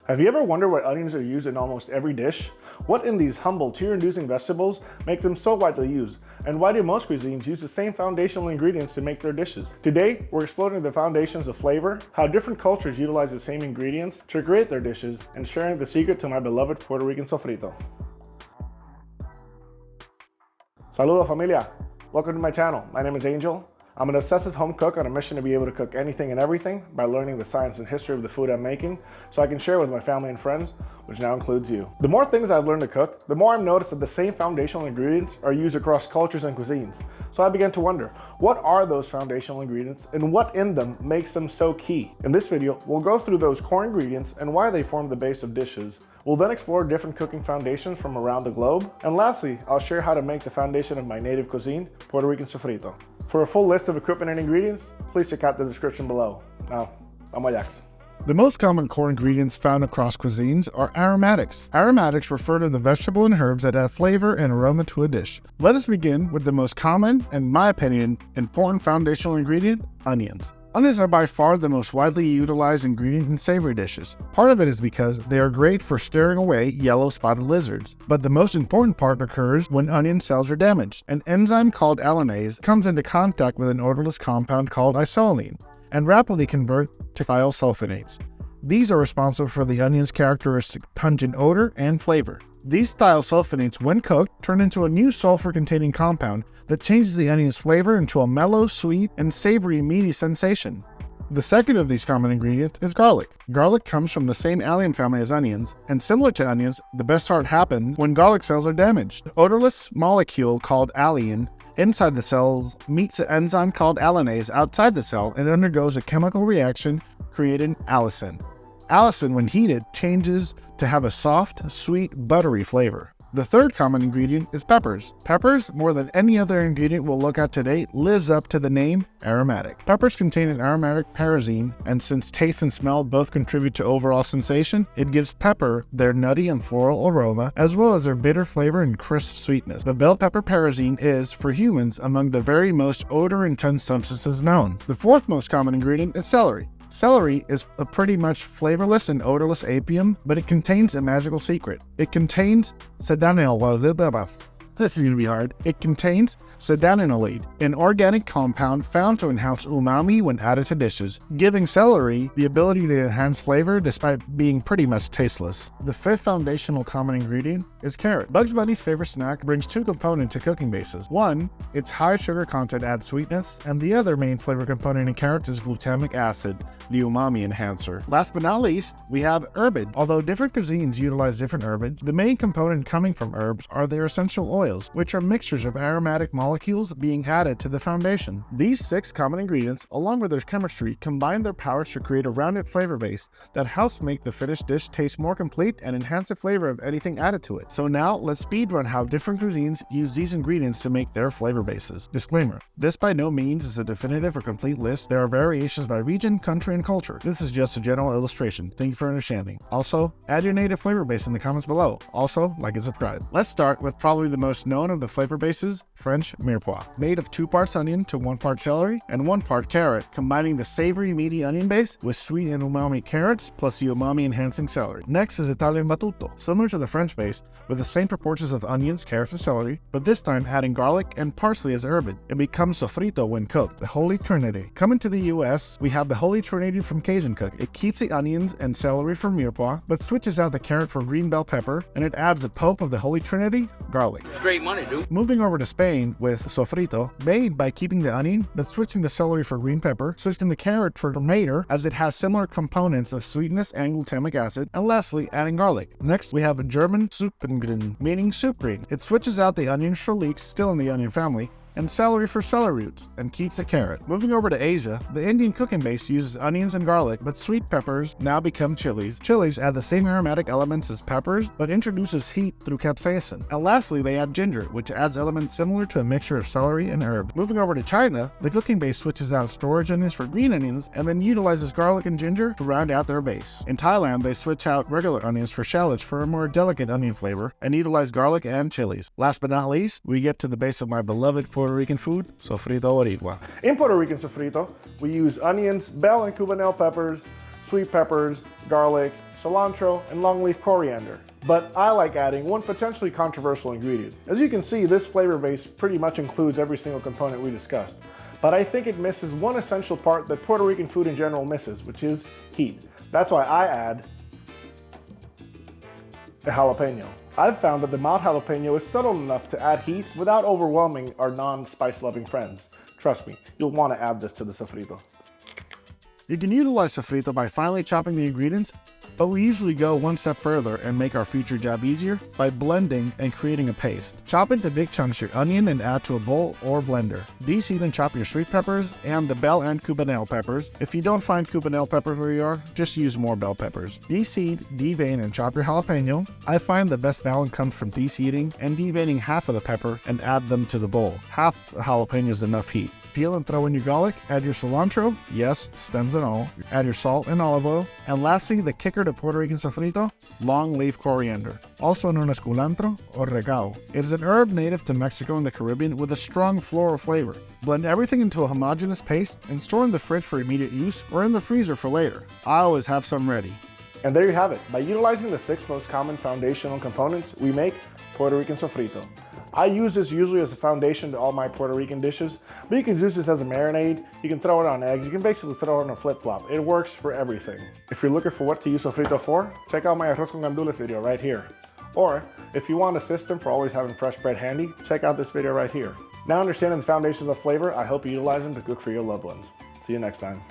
Have you ever wondered why onions are used in almost every dish? What in these humble, tear-inducing vegetables make them so widely used? And why do most cuisines use the same foundational ingredients to make their dishes? Today, we're exploring the foundations of flavor, how different cultures utilize the same ingredients to create their dishes, and sharing the secret to my beloved Puerto Rican sofrito. Saludos familia! Welcome to my channel. My name is Angel. I'm an obsessive home cook on a mission to be able to cook anything and everything by learning the science and history of the food I'm making so I can share with my family and friends, which now includes you. The more things I've learned to cook, the more I've noticed that the same foundational ingredients are used across cultures and cuisines. So I began to wonder, what are those foundational ingredients and what in them makes them so key? In this video, we'll go through those core ingredients and why they form the base of dishes. We'll then explore different cooking foundations from around the globe. And lastly, I'll share how to make the foundation of my native cuisine, Puerto Rican sofrito. For a full list of equipment and ingredients, please check out the description below. Now, vamos allá. The most common core ingredients found across cuisines are aromatics. Aromatics refer to the vegetable and herbs that add flavor and aroma to a dish. Let us begin with the most common, and in my opinion, important foundational ingredient, onions. Onions are by far the most widely utilized ingredient in savory dishes. Part of it is because they are great for scaring away yellow spotted lizards. But the most important part occurs when onion cells are damaged. An enzyme called allanase comes into contact with an odorless compound called isoline and rapidly convert to thiosulfonates. These are responsible for the onion's characteristic pungent odor and flavor. These thiosulfonates, when cooked, turn into a new sulfur-containing compound that changes the onion's flavor into a mellow, sweet, and savory meaty sensation. The second of these common ingredients is garlic. Garlic comes from the same allium family as onions, and similar to onions, the best part happens when garlic cells are damaged. The odorless molecule called alliin inside the cells meets an enzyme called allanase outside the cell and undergoes a chemical reaction creating allicin. Allicin, when heated, changes to have a soft, sweet, buttery flavor. The third common ingredient is peppers. Peppers, more than any other ingredient we'll look at today, lives up to the name aromatic. Peppers contain an aromatic pyrazine, and since taste and smell both contribute to overall sensation, it gives pepper their nutty and floral aroma, as well as their bitter flavor and crisp sweetness. The bell pepper pyrazine is, for humans, among the very most odor-intense substances known. The fourth most common ingredient is celery. Celery is a pretty much flavorless and odorless apium, but it contains a magical secret. It contains this is going to be hard. It contains cedanolide, an organic compound found to enhance umami when added to dishes, giving celery the ability to enhance flavor despite being pretty much tasteless. The fifth foundational common ingredient is carrot. Bugs Bunny's favorite snack brings two components to cooking bases. One, its high sugar content adds sweetness, and the other main flavor component in carrots is glutamic acid, the umami enhancer. Last but not least, we have herbage. Although different cuisines utilize different herbage, the main component coming from herbs are their essential oils, which are mixtures of aromatic molecules being added to the foundation. These six common ingredients, along with their chemistry, combine their powers to create a rounded flavor base that helps make the finished dish taste more complete and enhance the flavor of anything added to it. So now, let's speedrun how different cuisines use these ingredients to make their flavor bases. Disclaimer: this by no means is a definitive or complete list. There are variations by region, country, and culture. This is just a general illustration. Thank you for understanding. Also, add your native flavor base in the comments below. Also, like and subscribe. Let's start with probably the most known of the flavor bases, French Mirepoix, made of 2 parts onion to 1 part celery and 1 part carrot, combining the savory meaty onion base with sweet and umami carrots plus the umami enhancing celery. Next is Italian battuto, similar to the French base, with the same proportions of onions, carrots, and celery, but this time adding garlic and parsley as herbage. It becomes sofrito when cooked, the Holy Trinity. Coming to the US, we have the Holy Trinity from Cajun Cook. It keeps the onions and celery from Mirepoix, but switches out the carrot for green bell pepper, and it adds the Pope of the Holy Trinity, garlic. Straight money, dude. Moving over to Spain with sofrito, made by keeping the onion, but switching the celery for green pepper, switching the carrot for tomato, as it has similar components of sweetness and glutamic acid, and lastly, adding garlic. Next, we have a German Suppengrin, meaning soup green. It switches out the onions for leeks, still in the onion family, and celery for celery roots, and keeps the carrot. Moving over to Asia, the Indian cooking base uses onions and garlic, but sweet peppers now become chilies. Chilies add the same aromatic elements as peppers, but introduces heat through capsaicin. And lastly, they add ginger, which adds elements similar to a mixture of celery and herb. Moving over to China, the cooking base switches out storage onions for green onions, and then utilizes garlic and ginger to round out their base. In Thailand, they switch out regular onions for shallots for a more delicate onion flavor, and utilize garlic and chilies. Last but not least, we get to the base of my beloved Puerto Rican food, Sofrito Boricua. In Puerto Rican sofrito, we use onions, bell and Cubanelle peppers, sweet peppers, garlic, cilantro, and longleaf coriander. But I like adding one potentially controversial ingredient. As you can see, this flavor base pretty much includes every single component we discussed. But I think it misses one essential part that Puerto Rican food in general misses, which is heat. That's why I add a jalapeno. I've found that the mild jalapeno is subtle enough to add heat without overwhelming our non-spice loving friends. Trust me, you'll want to add this to the sofrito. You can utilize sofrito by finely chopping the ingredients, but we usually go one step further and make our future job easier by blending and creating a paste. Chop into big chunks your onion and add to a bowl or blender. Deseed and chop your sweet peppers and the bell and Cubanelle peppers. If you don't find Cubanelle peppers where you are, just use more bell peppers. Deseed, devein, and chop your jalapeno. I find the best balance comes from deseeding and deveining half of the pepper and add them to the bowl. Half the jalapeno is enough heat. Peel and throw in your garlic, add your cilantro, yes, stems and all, add your salt and olive oil, and lastly, the kicker to Puerto Rican sofrito, long leaf coriander, also known as culantro or regao. It is an herb native to Mexico and the Caribbean with a strong floral flavor. Blend everything into a homogeneous paste and store in the fridge for immediate use or in the freezer for later. I always have some ready. And there you have it. By utilizing the 6 most common foundational components, we make Puerto Rican sofrito. I use this usually as a foundation to all my Puerto Rican dishes, but you can use this as a marinade, you can throw it on eggs, you can basically throw it on a flip-flop. It works for everything. If you're looking for what to use sofrito for, check out my arroz con gandules video right here. Or, if you want a system for always having fresh bread handy, check out this video right here. Now understanding the foundations of flavor, I hope you utilize them to cook for your loved ones. See you next time.